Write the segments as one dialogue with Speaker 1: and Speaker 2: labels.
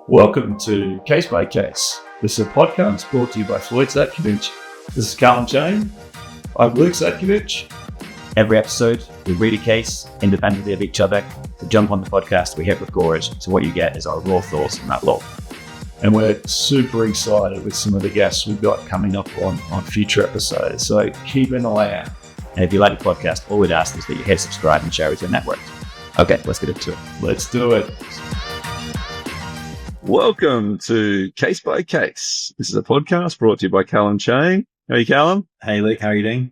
Speaker 1: Welcome to Case by Case. This is a podcast brought to you by Floyd Zadkovich. This is Calum Cheyne. I'm Luke Zadkovich.
Speaker 2: Every episode, we read a case independently of each other. To jump on the podcast, we hit record. So what you get is our raw thoughts on that law.
Speaker 1: And we're super excited with some of the guests we've got coming up on future episodes. So keep an eye out.
Speaker 2: And if you like the podcast, all we'd ask is that you hit subscribe and share with your network. Okay, let's get into it.
Speaker 1: Let's do it. Welcome to Case by Case. This is a podcast brought to you by Calum Cheyne. How are you, Calum?
Speaker 2: Hey, Luke, how are you doing?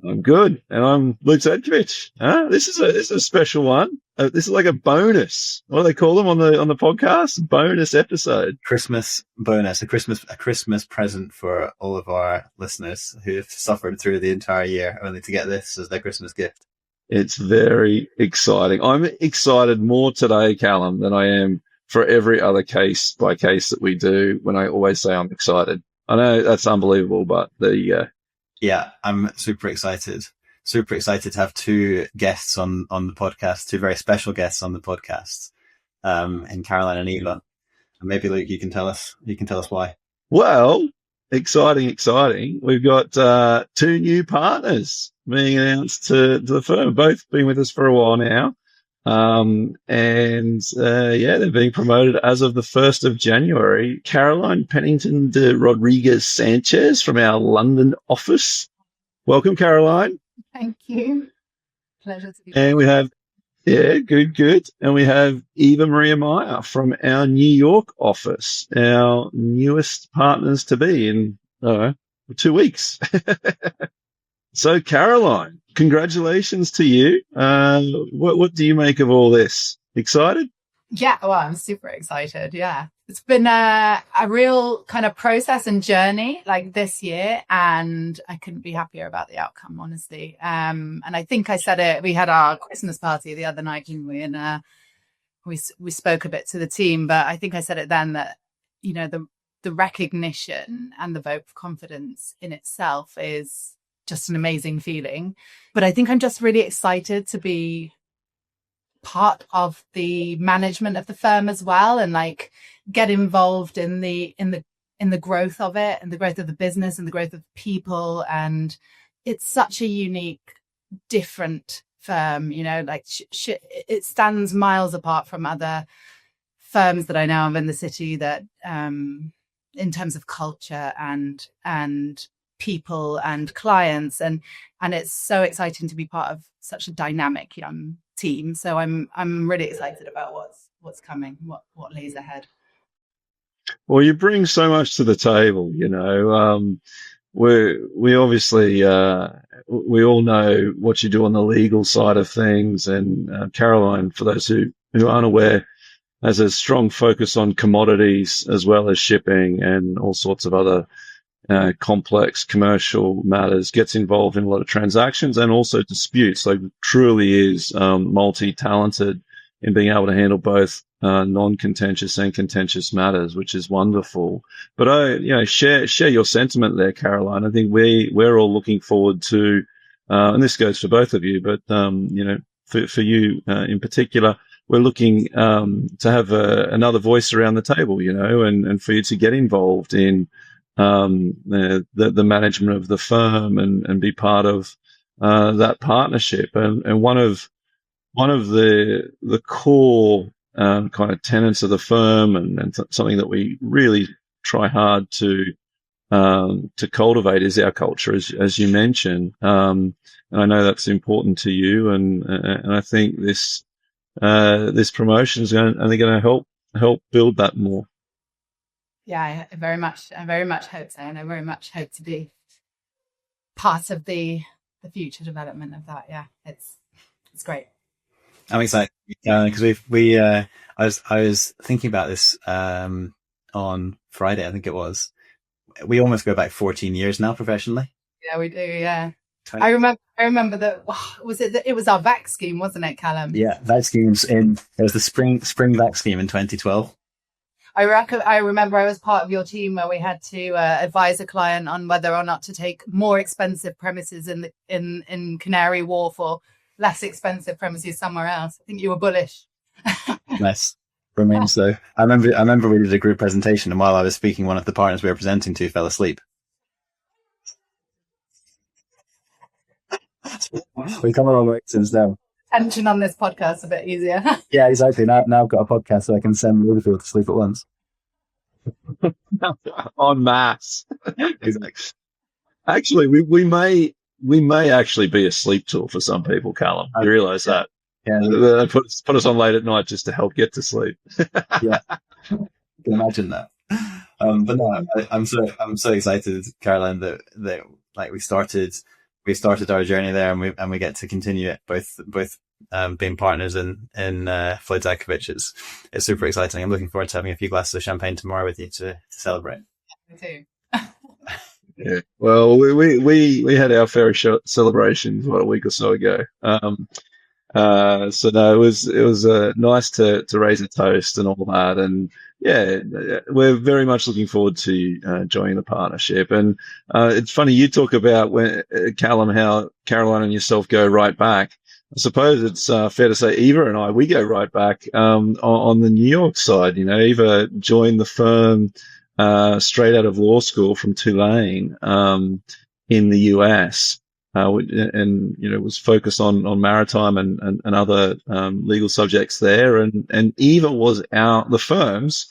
Speaker 1: I'm good. And I'm Luke Zadkovich. This is a special one. This is like a bonus. What do they call them on the podcast? Bonus episode.
Speaker 3: Christmas bonus, a Christmas present for all of our listeners who have suffered through the entire year only to get this as their Christmas gift.
Speaker 1: It's very exciting. I'm excited more today, Calum, than I am for every other case by case that we do when I always say I'm excited. I know that's unbelievable, but there you go.
Speaker 3: Yeah, I'm super excited. Super excited to have two guests on the podcast, two very special guests on the podcast, and Caroline and Eva. And maybe Luke, you can tell us why.
Speaker 1: Well, exciting. We've got two new partners being announced to the firm. Both been with us for a while now. They're being promoted as of the 1st of January. Caroline Pennington de Rodríguez Sánchez from our London office. Welcome, Caroline.
Speaker 4: Thank you. Pleasure to be here.
Speaker 1: And we have, good. And we have Eva-Maria Mayer from our New York office, our newest partners to be in 2 weeks. So, Caroline, congratulations to you. What do you make of all this? Excited?
Speaker 4: Yeah, well, I'm super excited. Yeah. It's been a real kind of process and journey like this year, and I couldn't be happier about the outcome, honestly. And I think I said it, we had our Christmas party the other night, didn't we? And we spoke a bit to the team, but I think I said it then that, you know, the recognition and the vote of confidence in itself is just an amazing feeling. But I think I'm just really excited to be part of the management of the firm as well, and like get involved in the growth of it, and the growth of the business and the growth of people. And it's such a unique, different firm, you know, like it stands miles apart from other firms that I know of in the city that in terms of culture and people and clients, and it's so exciting to be part of such a dynamic young team. So I'm really excited about what's coming, what lays ahead.
Speaker 1: Well, you bring so much to the table, you know. We obviously we all know what you do on the legal side of things, and Caroline, for those who aren't aware, has a strong focus on commodities as well as shipping and all sorts of other complex commercial matters, gets involved in a lot of transactions and also disputes. So truly is multi-talented in being able to handle both non-contentious and contentious matters, which is wonderful. But share your sentiment there, Caroline. I think we're all looking forward to, and this goes for both of you, but for you in particular, we're looking to have another voice around the table, you know, and for you to get involved in the management of the firm and be part of that partnership. And one of the core kind of tenets of the firm and something that we really try hard to cultivate is our culture, as you mentioned. And I know that's important to you, and I think this promotion is only going to help build that more.
Speaker 4: Yeah, I very much hope so, and I very much hope to be part of the future development of that. Yeah, it's great.
Speaker 3: I'm excited because I was thinking about this on Friday, I think it was. We almost go back 14 years now professionally.
Speaker 4: Yeah, we do. Yeah, I remember that. It was our VAC scheme, wasn't it, Calum?
Speaker 3: Yeah, VAC schemes it was the spring VAC scheme in 2012.
Speaker 4: I remember I was part of your team where we had to advise a client on whether or not to take more expensive premises in Canary Wharf or less expensive premises somewhere else. I think you were bullish.
Speaker 3: Nice. remains so. I remember we did a group presentation, and while I was speaking, one of the partners we were presenting to fell asleep. We come a long way since then.
Speaker 4: Tension on this podcast a bit easier.
Speaker 3: Yeah, exactly. Now I've got a podcast, so I can send all the people to sleep at once.
Speaker 1: En masse.
Speaker 3: Exactly.
Speaker 1: Actually, we may actually be a sleep tool for some people, Callum. You realise that?
Speaker 3: Yeah.
Speaker 1: They put us on late at night just to help get to sleep.
Speaker 3: Yeah. You can imagine that. But no, I'm so excited, Caroline, that like we started our journey there, and we get to continue it, both being partners in Floyd Zadkovich. It's super exciting. I'm looking forward to having a few glasses of champagne tomorrow with you to celebrate.
Speaker 4: Me too.
Speaker 1: Yeah. Well, we had our fair celebrations a week or so ago. So no, it was nice to raise a toast and all that, and yeah, we're very much looking forward to joining the partnership. And it's funny you talk about when Callum, how Caroline and yourself go right back. I suppose it's fair to say Eva and we go right back on the New York side. You know, Eva joined the firm straight out of law school from Tulane in the US. And you know, was focused on maritime and other legal subjects there. And Eva was the firm's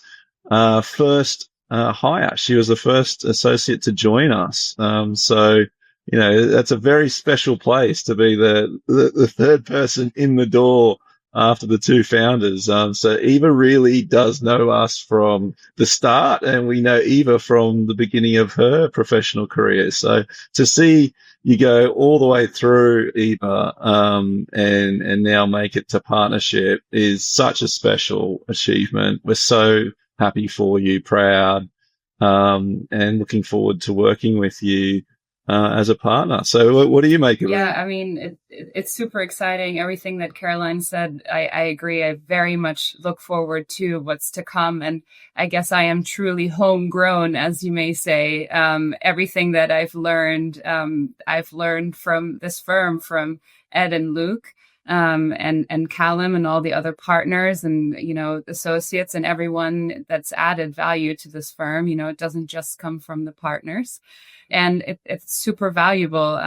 Speaker 1: first hire. She was the first associate to join us. So you know, that's a very special place to be the third person in the door after the two founders. So Eva really does know us from the start, and we know Eva from the beginning of her professional career. So to see you go all the way through, Eva, and now make it to partnership is such a special achievement. We're so happy for you, proud, and looking forward to working with you as a partner. So what do you make of it?
Speaker 5: Yeah, I mean, it's super exciting. Everything that Caroline said, I agree. I very much look forward to what's to come. And I guess I am truly homegrown, as you may say. Everything that I've learned from this firm, from Ed and Luke, and Calum and all the other partners and, you know, associates and everyone that's added value to this firm. You know, it doesn't just come from the partners. And it's super valuable.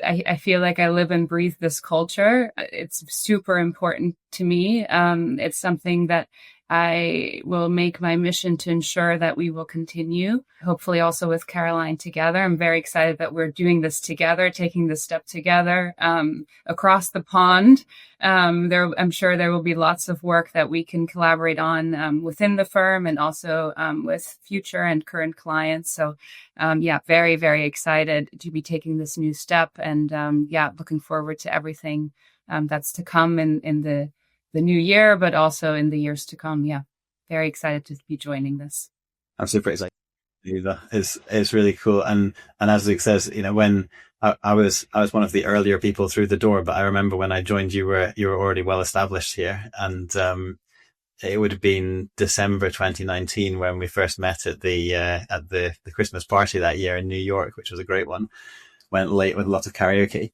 Speaker 5: I feel like I live and breathe this culture. It's super important to me. It's something that I will make my mission to ensure that we will continue, hopefully also with Caroline together. I'm very excited that we're doing this together, taking this step together across the pond. I'm sure there will be lots of work that we can collaborate on within the firm and also with future and current clients. So yeah, very, very excited to be taking this new step, and yeah, looking forward to everything that's to come in the new year, but also in the years to come. Yeah, very excited to be joining this.
Speaker 3: I'm super excited. It's really cool. And as Luke says, you know, when I was one of the earlier people through the door, but I remember when I joined, you were already well established here. And it would have been December 2019 when we first met at the Christmas party that year in New York, which was a great one. Went late with lots of karaoke.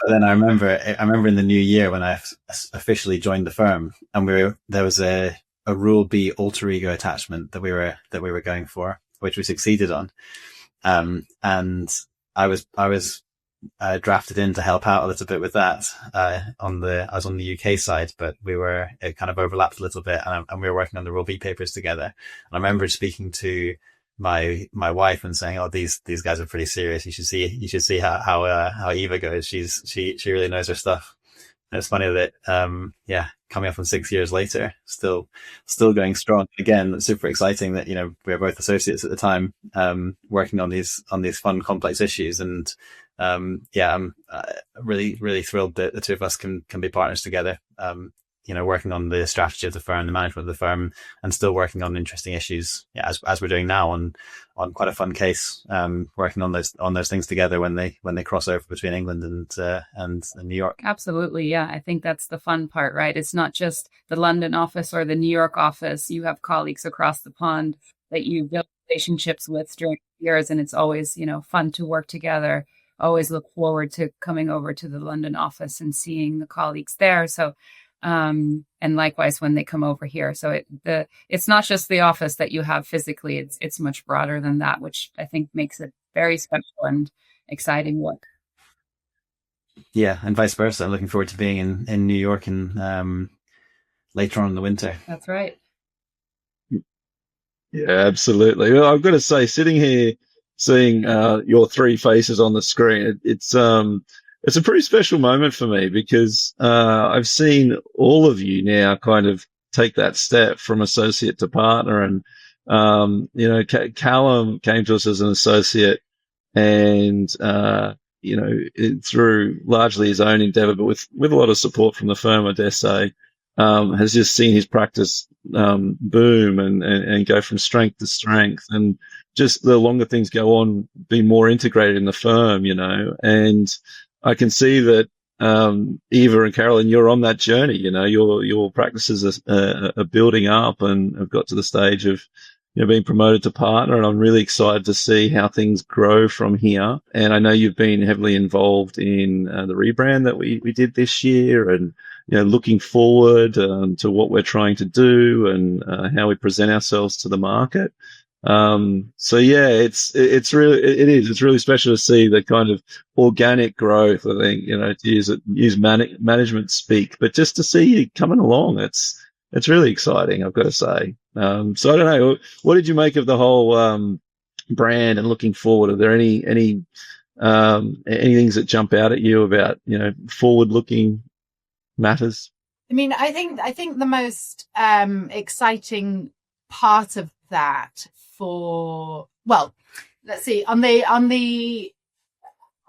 Speaker 3: But then I remember in the new year when I officially joined the firm, and there was a Rule B alter ego attachment that we were going for, which we succeeded on. And I was drafted in to help out a little bit with that. I was on the UK side, but it kind of overlapped a little bit, and we were working on the Rule B papers together. And I remember speaking to my wife and saying, "Oh, these guys are pretty serious. You should see how Eva goes. She really knows her stuff." And it's funny that coming up on 6 years later, still going strong. Again, it's super exciting that, you know, we were both associates at the time, working on these fun, complex issues. And I'm really, really thrilled that the two of us can be partners together. You know, working on the strategy of the firm, the management of the firm, and still working on interesting issues, as we're doing now on quite a fun case, working on those things together when they cross over between England and New York.
Speaker 5: Absolutely. Yeah. I think that's the fun part, right? It's not just the London office or the New York office. You have colleagues across the pond that you build relationships with during years, and it's always, you know, fun to work together. Always look forward to coming over to the London office and seeing the colleagues there. So And likewise when they come over here. So it's not just the office that you have physically, it's much broader than that, which I think makes it very special and exciting work.
Speaker 3: Yeah, and vice versa. I'm looking forward to being in New York and later on in the winter.
Speaker 5: That's right.
Speaker 1: Yeah, absolutely. Well, I've got to say, sitting here, seeing your three faces on the screen, it's a pretty special moment for me because I've seen all of you now kind of take that step from associate to partner, and Callum came to us as an associate, and through largely his own endeavor, but with a lot of support from the firm, I dare say. Has just seen his practice boom and go from strength to strength, and just the longer things go on, be more integrated in the firm, and I can see that Eva and Caroline, you're on that journey. Your practices are building up and have got to the stage of being promoted to partner, and I'm really excited to see how things grow from here. And I know you've been heavily involved in the rebrand that we did this year, and looking forward to what we're trying to do and how we present ourselves to the market. So yeah, it's really special to see the kind of organic growth. I think, to use management speak, but just to see you coming along, it's really exciting, I've got to say. So I don't know, what did you make of the whole brand and looking forward? Are there any things that jump out at you about forward looking matters?
Speaker 4: I mean, I think the most exciting part of that let's see, on the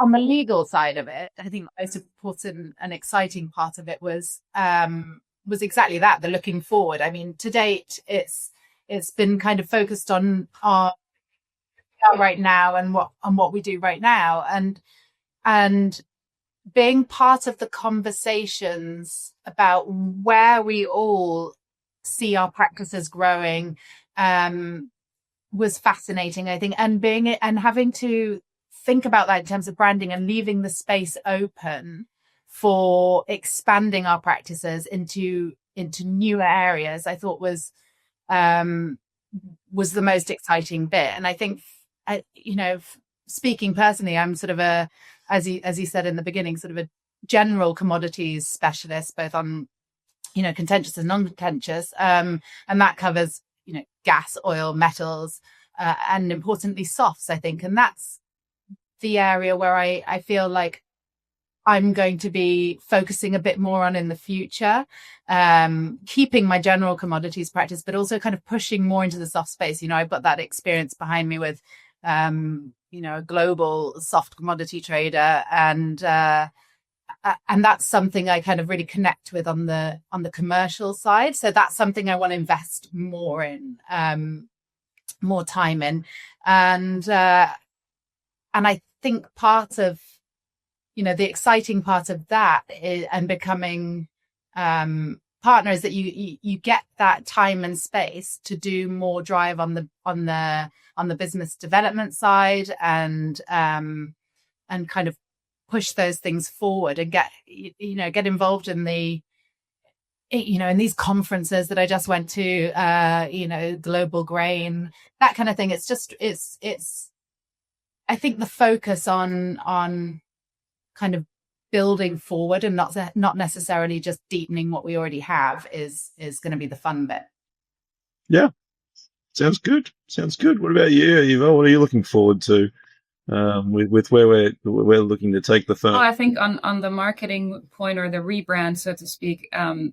Speaker 4: legal side of it, I think the most important and exciting part of it was exactly that, the looking forward. I mean, to date, it's been kind of focused on our right now and what we do right now, and being part of the conversations about where we all see our practices growing was fascinating, I think, and having to think about that in terms of branding and leaving the space open for expanding our practices into new areas, I thought was the most exciting bit. And I think, speaking personally, I'm sort of as you said in the beginning, sort of a general commodities specialist, both on, contentious and non-contentious. And that covers, gas, oil, metals, and importantly, softs, I think. And that's the area where I feel like I'm going to be focusing a bit more on in the future, keeping my general commodities practice, but also kind of pushing more into the soft space. I've got that experience behind me with, a global soft commodity trader, and that's something I kind of really connect with on the commercial side. So that's something I want to invest more in, more time in, and I think part of the exciting part of that and becoming partners, that you get that time and space to do more drive on the business development side, and kind of push those things forward and get involved in in these conferences that I just went to, Global Grain, that kind of thing. It's I think the focus on kind of building forward and not necessarily just deepening what we already have is going to be the fun bit.
Speaker 1: Yeah. Sounds good. What about you, Eva? What are you looking forward to with where we're looking to take the firm?
Speaker 5: I think on the marketing point, or the rebrand, so to speak, I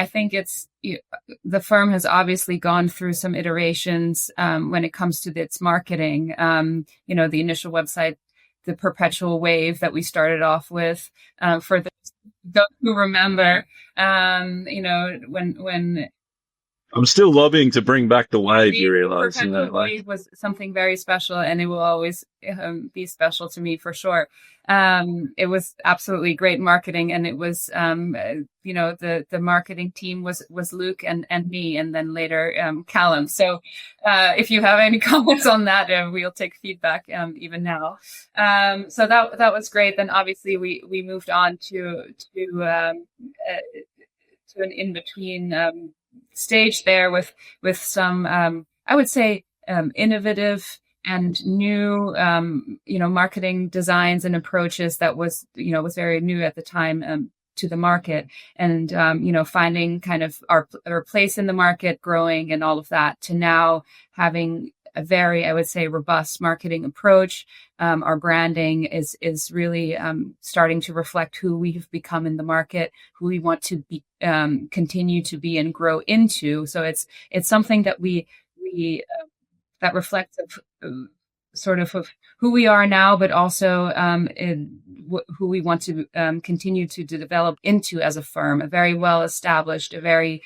Speaker 5: think the firm has obviously gone through some iterations when it comes to its marketing. The initial website, the perpetual wave that we started off with, for those who remember, when
Speaker 1: I'm still lobbying to bring back the wave, you realize.
Speaker 5: The wave was something very special, and it will always be special to me for sure. It was absolutely great marketing, and it was, the marketing team was Luke and me, and then later Callum. So if you have any comments on that, we'll take feedback even now. So that was great. Then obviously we moved on to to an in-between stage there with some, I would say, innovative and new, marketing designs and approaches that was very new at the time to the market, and finding kind of our place in the market, growing and all of that, to now having a very, I would say, robust marketing approach. Our branding is really starting to reflect who we have become in the market, who we want to be, continue to be and grow into. So it's something that we that reflects sort of who we are now, but also who we want to continue to develop into as a firm, a very well established, a very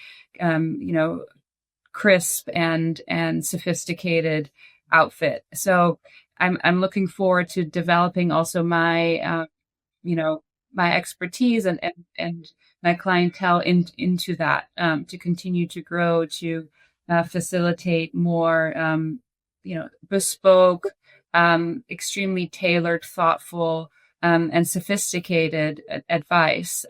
Speaker 5: crisp and sophisticated outfit. So I'm looking forward to developing also my my expertise and my clientele into that, to continue to grow, to facilitate more bespoke, extremely tailored, thoughtful, and sophisticated advice.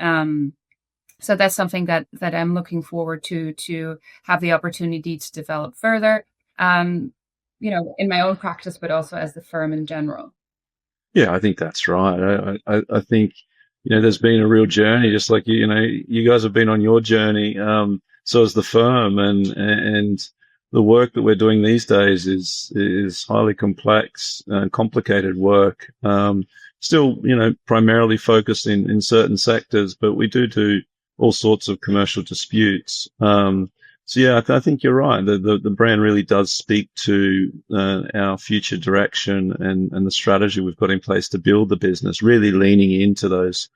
Speaker 5: So that's something that I'm looking forward to have the opportunity to develop further, in my own practice, but also as the firm in general.
Speaker 1: Yeah, I think that's right. I think, there's been a real journey, just like, you guys have been on your journey. So has the firm, and the work that we're doing these days is highly complex and complicated work. Still, primarily focused in certain sectors, but we do all sorts of commercial disputes. So yeah, I think you're right. The brand really does speak to our future direction and the strategy we've got in place to build the business, really leaning into those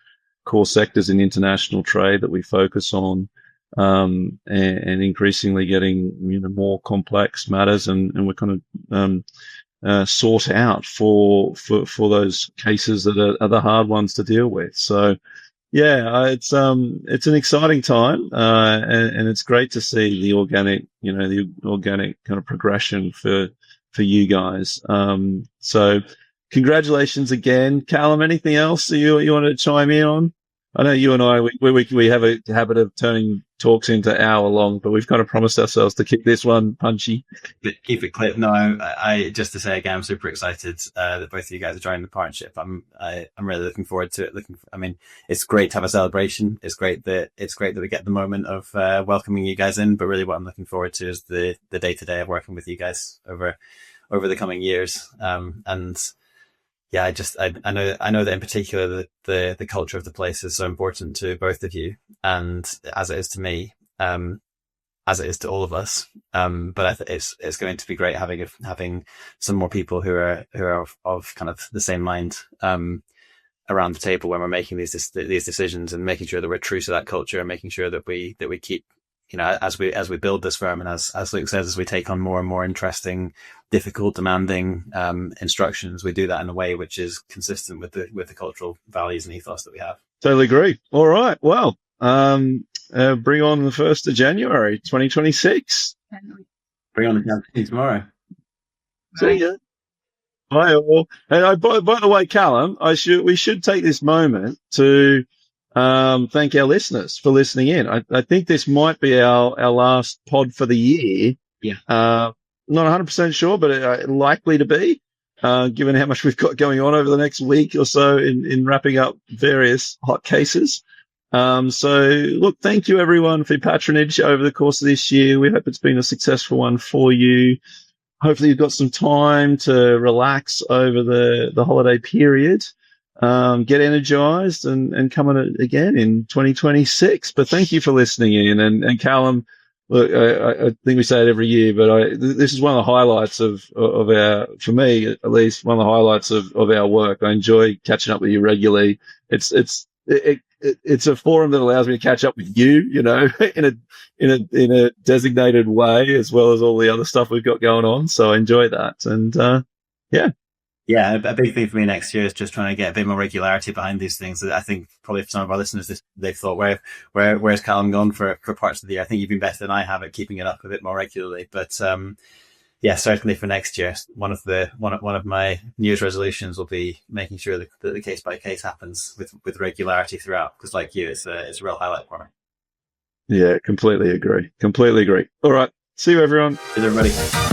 Speaker 1: core sectors in international trade that we focus on, and increasingly getting more complex matters, and we're kind of sort out for those cases that are the hard ones to deal with. So yeah, it's an exciting time, and it's great to see the organic kind of progression for you guys. So congratulations again, Calum. Anything else you want to chime in on? I know you and I, we have a habit of turning talks into hour long, but we've kind of promised ourselves to keep this one punchy.
Speaker 3: Keep it clear. No, I just to say again, I'm super excited that both of you guys are joining the partnership. I'm really looking forward to it. It's great to have a celebration. It's great that we get the moment of welcoming you guys in. But really, what I'm looking forward to is the day to day of working with you guys over the coming years. And yeah, I know that in particular the culture of the place is so important to both of you, and as it is to me, as it is to all of us. But it's going to be great having some more people who are of kind of the same mind around the table when we're making these decisions, and making sure that we're true to that culture, and making sure that we keep, as we build this firm, and as Luke says, as we take on more and more interesting, difficult, demanding instructions, we do that in a way which is consistent with the cultural values and ethos that we have.
Speaker 1: Totally agree. All right. Well, bring on the 1st of January, 2026.
Speaker 3: Bring on the campaign tomorrow.
Speaker 1: See ya. Bye all. And by the way, Calum, we should take this moment to thank our listeners for listening in. I think this might be our last pod for the year.
Speaker 3: Yeah.
Speaker 1: Not 100% sure, but likely to be, given how much we've got going on over the next week or so in wrapping up various hot cases. So look, thank you everyone for your patronage over the course of this year. We hope it's been a successful one for you. Hopefully you've got some time to relax over the holiday period. Get energized and come on again in 2026. But thank you for listening in. And Calum, look, I think we say it every year, but this is one of the highlights of our, for me at least, one of the highlights of our work. I enjoy catching up with you regularly. It's a forum that allows me to catch up with you, in a designated way, as well as all the other stuff we've got going on. So I enjoy that. And, yeah.
Speaker 3: Yeah, a big thing for me next year is just trying to get a bit more regularity behind these things. I think probably for some of our listeners, they've thought, where's Calum gone for parts of the year? I think you've been better than I have at keeping it up a bit more regularly. But yeah, certainly for next year, one of my New Year's resolutions will be making sure that the case by case happens with regularity throughout. Because like you, it's a real highlight for me.
Speaker 1: Yeah, completely agree. All right. See you, everyone.
Speaker 3: Cheers, everybody.